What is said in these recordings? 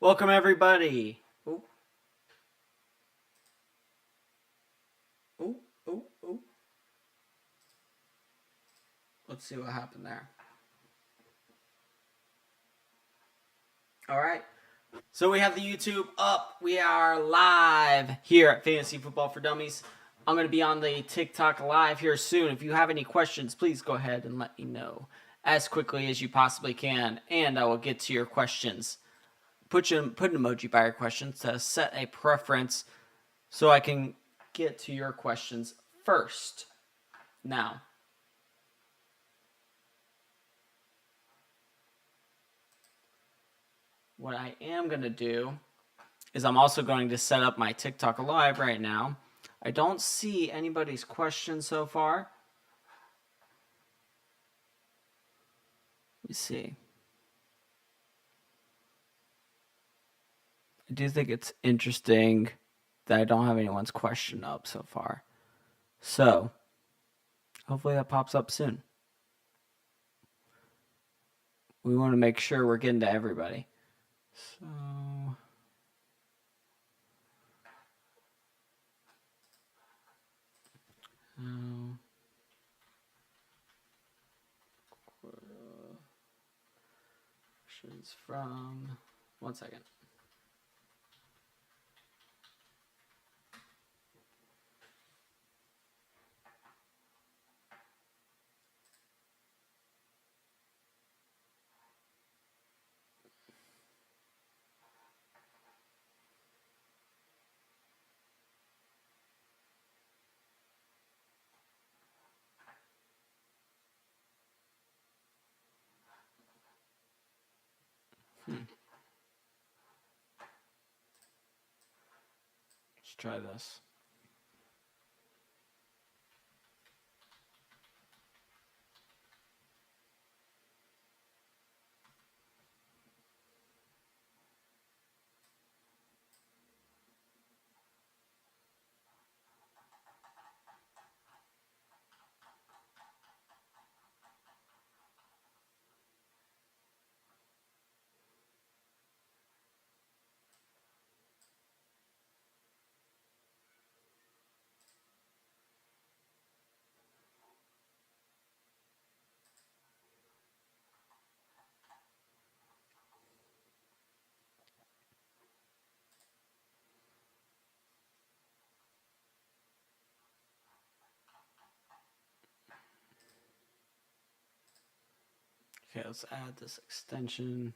Welcome, everybody. Oh, oh, oh, oh. Let's see what happened there. All right. So we have the YouTube up. We are live here at Fantasy Football for Dummies. I'm going to be on the TikTok live here soon. If you have any questions, please go ahead and let me know as quickly as you possibly can, and I will get to your questions. Put an emoji by your questions to set a preference so I can get to your questions first. Now, what I am going to do is I'm also going to set up my TikTok live right now. I don't see anybody's questions so far. Let me see. I do think it's interesting that I don't have anyone's question up so far. So, hopefully that pops up soon. We want to make sure we're getting to everybody. So, questions from 1 second. Let's try this. Okay, let's add this extension.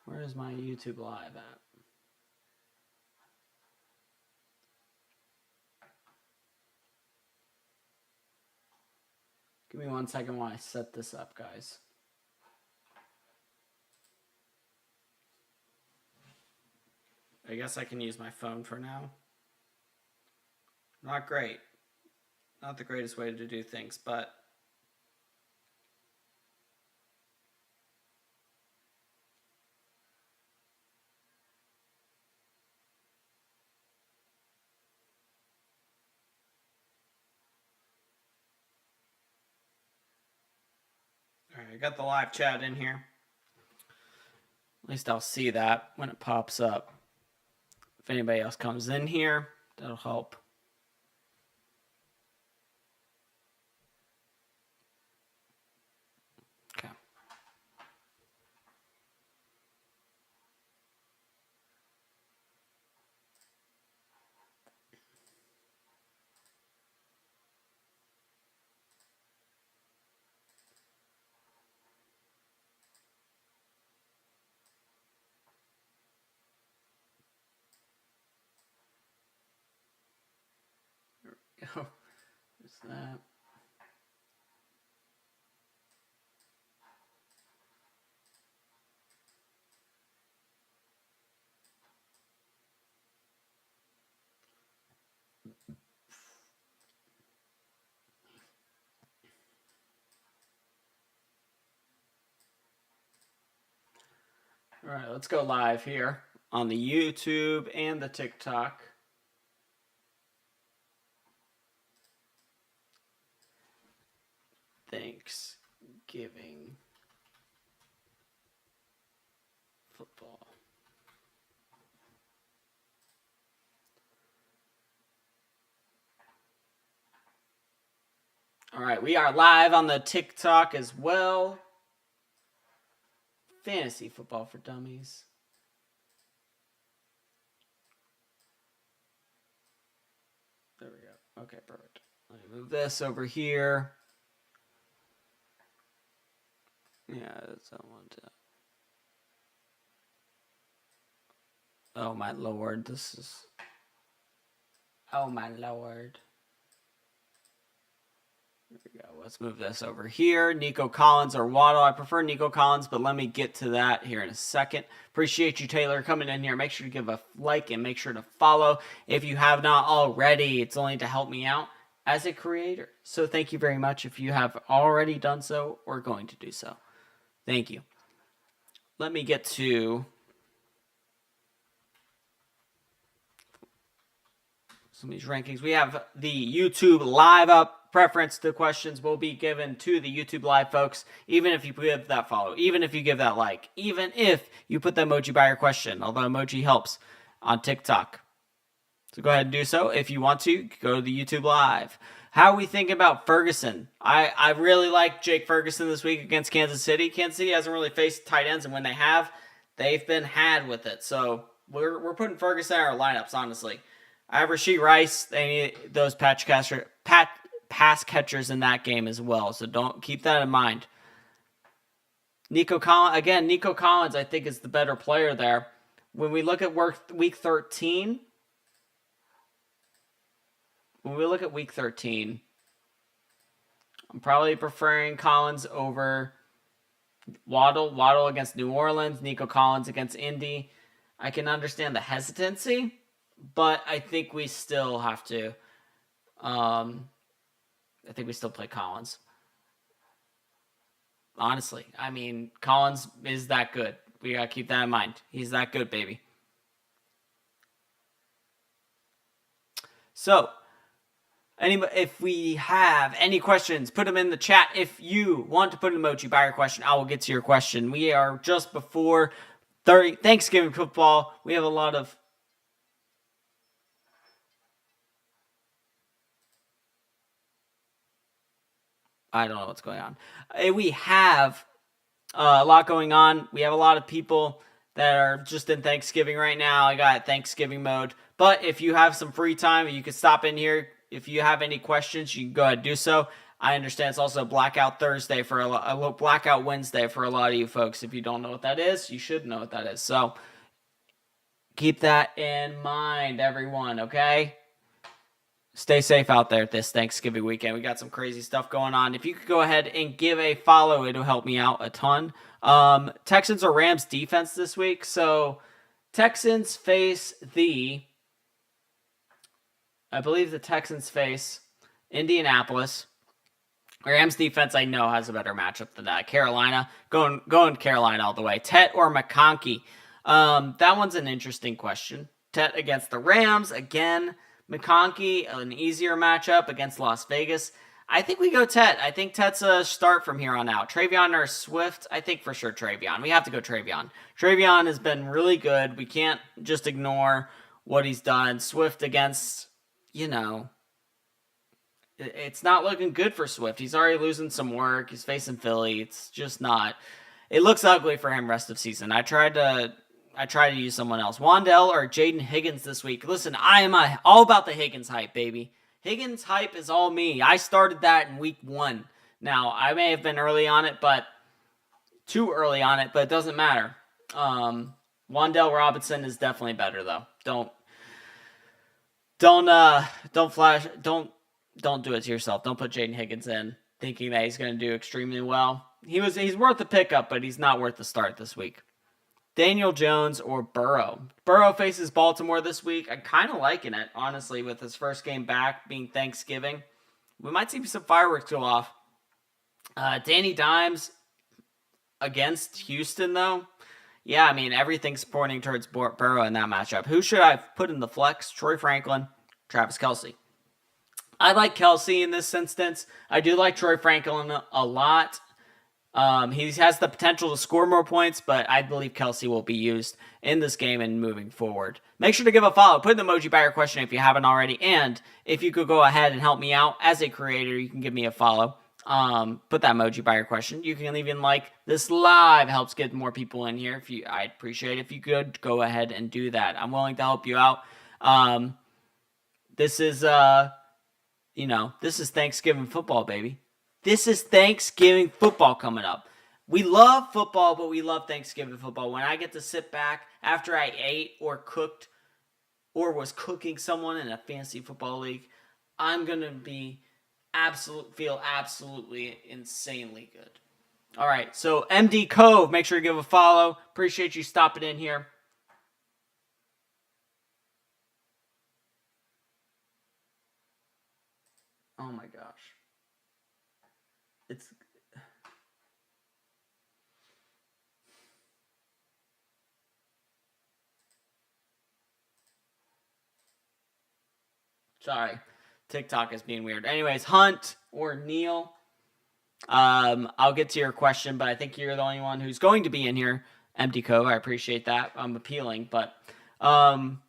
Where is my YouTube live at? Give me 1 second while I set this up, guys. I guess I can use my phone for now. Not great. Not the greatest way to do things, but all right, I got the live chat in here. At least I'll see that when it pops up. If anybody else comes in here, that'll help. Okay. There we go. that. All right, let's go live here on the YouTube and the TikTok. Thanksgiving football. All right, we are live on the TikTok as well. Fantasy football for dummies. There we go. Okay, perfect. Let me move this over here. Yeah, that's what I want to. Oh my lord, this is. Oh my lord. There we go. Let's move this over here. Nico Collins or Waddle. I prefer Nico Collins, but let me get to that here in a second. Appreciate you, Taylor, coming in here. Make sure to give a like and make sure to follow if you have not already. It's only to help me out as a creator. So thank you very much if you have already done so or going to do so. Thank you. Let me get to some of these rankings. We have the YouTube live up. Preference to questions will be given to the YouTube live folks, even if you give that follow, even if you give that like, even if you put the emoji by your question, although emoji helps on TikTok. So go ahead and do so. If you want to, go to the YouTube live. How are we thinking about Ferguson? I really like Jake Ferguson this week against Kansas City. Kansas City hasn't really faced tight ends, and when they have, they've been had with it. So we're putting Ferguson in our lineups, honestly. I have Rashee Rice. They need those pass catchers in that game as well. So don't keep that in mind. Nico Collins, I think, is the better player there. When we look at week 13, I'm probably preferring Collins over Waddle. Waddle against New Orleans, Nico Collins against Indy. I can understand the hesitancy, but I think we still have to. I think we still play Collins. Honestly, I mean, Collins is that good. We got to keep that in mind. He's that good, baby. So, if we have any questions, put them in the chat. If you want to put an emoji by your question, I will get to your question. We are just before Thanksgiving football. We have a lot of I don't know what's going on. We have a lot going on. We have a lot of people that are just in Thanksgiving right now. I got Thanksgiving mode. But if you have some free time, you can stop in here. If you have any questions, you can go ahead and do so. I understand it's also Blackout Thursday for a Blackout Wednesday for a lot of you folks. If you don't know what that is, you should know what that is. So keep that in mind, everyone, okay? Stay safe out there this Thanksgiving weekend. We got some crazy stuff going on. If you could go ahead and give a follow, it'll help me out a ton. Texans or Rams defense this week. So Texans face I believe the Texans face Indianapolis. Rams defense, I know, has a better matchup than that. Carolina, going Carolina all the way. Tet or McConkey? That one's an interesting question. Tet against the Rams, again. McConkey, an easier matchup against Las Vegas. I think we go Tet. I think Tet's a start from here on out. Travion or Swift? I think for sure Travion. We have to go Travion. Travion has been really good. We can't just ignore what he's done. Swift against, it's not looking good for Swift. He's already losing some work. He's facing Philly. It's just not. It looks ugly for him rest of season. I tried to use someone else. Wandell or Jaden Higgins this week. Listen, I am all about the Higgins hype, baby. Higgins hype is all me. I started that in week 1. Now, I may have been early on it, but too early on it, but it doesn't matter. Wandell Robinson is definitely better, though. Don't don't do it to yourself. Don't put Jaden Higgins in thinking that he's going to do extremely well. He's worth the pickup, but he's not worth the start this week. Daniel Jones or Burrow. Burrow faces Baltimore this week. I'm kind of liking it, honestly, with his first game back being Thanksgiving. We might see some fireworks go off. Danny Dimes against Houston, though. Yeah, I mean, everything's pointing towards Burrow in that matchup. Who should I put in the flex? Troy Franklin, Travis Kelce. I like Kelce in this instance. I do like Troy Franklin a lot. He has the potential to score more points, but I believe Kelce will be used in this game and moving forward. Make sure to give a follow. Put an emoji by your question if you haven't already. And if you could go ahead and help me out as a creator, you can give me a follow. Put that emoji by your question. You can even like this live. Helps get more people in here. I'd appreciate it if you could go ahead and do that. I'm willing to help you out. This is Thanksgiving football, baby. This is Thanksgiving football coming up. We love football, but we love Thanksgiving football. When I get to sit back after I ate or cooked or was cooking someone in a fantasy football league, I'm going to feel absolutely insanely good. All right, so MD Cove, make sure to give a follow. Appreciate you stopping in here. Oh my gosh. It's sorry. TikTok is being weird. Anyways, Hunt or Neil. I'll get to your question, but I think you're the only one who's going to be in here. Empty Cove, I appreciate that. I'm appealing, but I'm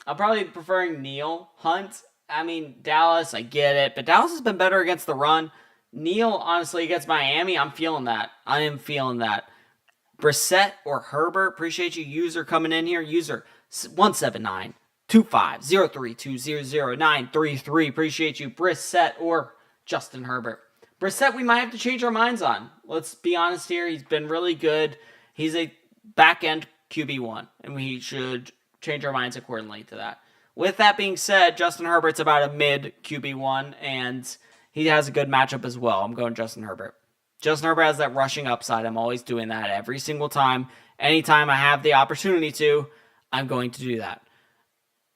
probably preferring Neil. Hunt, I mean, Dallas, I get it, but Dallas has been better against the run. Neil, honestly, against Miami, I'm feeling that. I am feeling that. Brissett or Herbert, appreciate you. User coming in here. User 179-2503-200-933. Appreciate you. Brissett or Justin Herbert. Brissett, we might have to change our minds on. Let's be honest here. He's been really good. He's a back-end QB1, and we should change our minds accordingly to that. With that being said, Justin Herbert's about a mid QB1, and he has a good matchup as well. I'm going Justin Herbert. Justin Herbert has that rushing upside. I'm always doing that every single time. Anytime I have the opportunity to, I'm going to do that.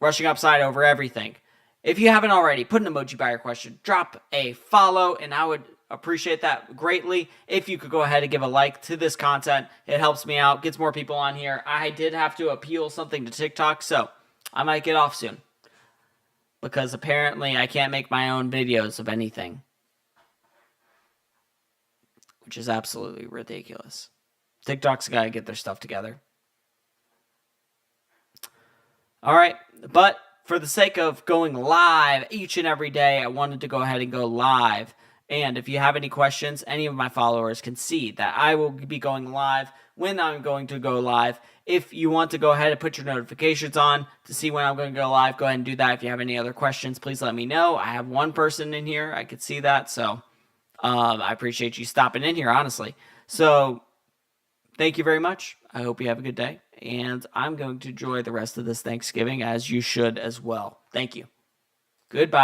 Rushing upside over everything. If you haven't already, put an emoji by your question. Drop a follow, and I would appreciate that greatly. If you could go ahead and give a like to this content, it helps me out, gets more people on here. I did have to appeal something to TikTok, so I might get off soon. Because apparently I can't make my own videos of anything. Which is absolutely ridiculous. TikTok's got to get their stuff together. All right, but for the sake of going live each and every day, I wanted to go ahead and go live. And if you have any questions, any of my followers can see that I will be going live when I'm going to go live. If you want to go ahead and put your notifications on to see when I'm going to go live, go ahead and do that. If you have any other questions, please let me know. I have one person in here. I could see that. So I appreciate you stopping in here, honestly. So thank you very much. I hope you have a good day. And I'm going to enjoy the rest of this Thanksgiving, as you should as well. Thank you. Goodbye.